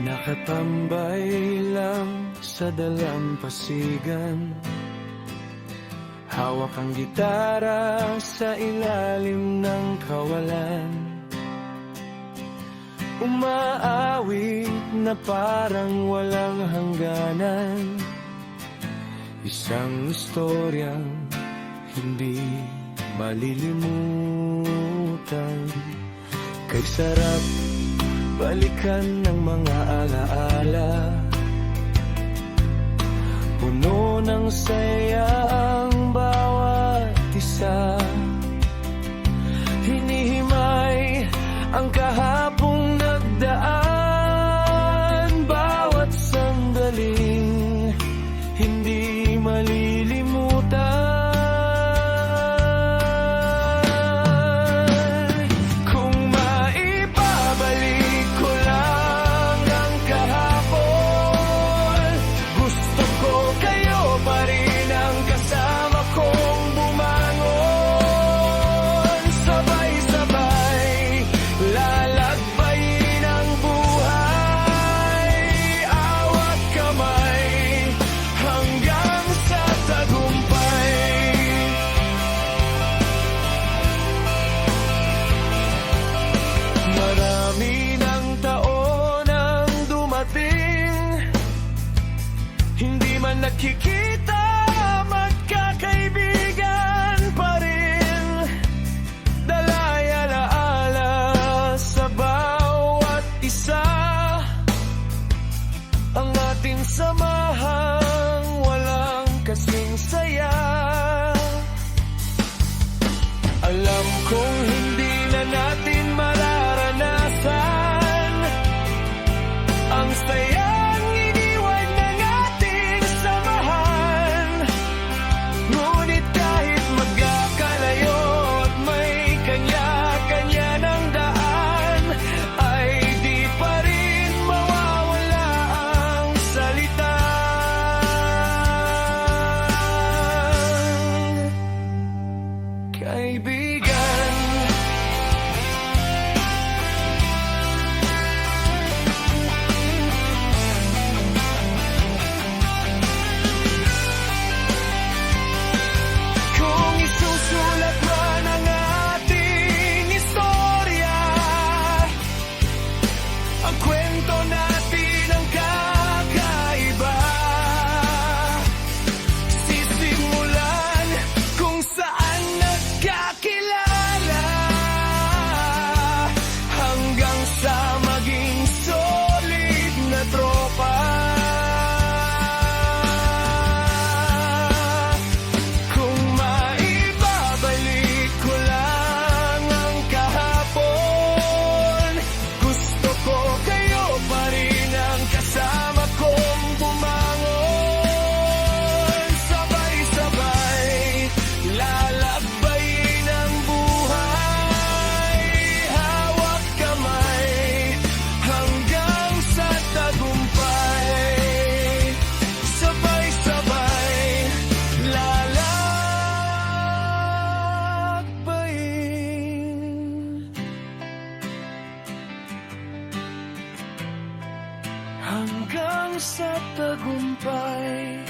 Nakatambay lang sa dalampasigan, hawak ang gitara sa ilalim ng kawalan. Umaawit na parang walang hangganan, isang istoryang hindi malilimutan. Kay sarap balikan ng mga alaala, puno ng saya ang bawat isa. Hinihimay ang kahapong nagdaan, bawat sandaling hindi malilimutan. Marami ng taon ang dumating, hindi man nakikita, magkakaibigan pa rin. Dalay alaala sa bawat isa, ang ating samahang walang kasing saya. Alam kong hindi na natin mararanasan ang sayang iniwan ng ating samahan. Ngunit kahit magkakalayo at may kanya-kanya ng daan, ay di pa rin mawawala ang salita. Kaibigan, kung isusulat man ang ating istorya, ang kwento natin ang kakaiba. Sisimulan kung saan nagkakilala, hanggang sa maging solid na tropa. Kung maibabalik ko lang ang kahapon, gusto ko kayo pa rin ang kasama kong bumangon. Sabay-sabay lalakbayin ang buhay, hawak kamay hanggang sa tagumpay. Sabay-sabay lalakbayin hanggang sa tagumpay.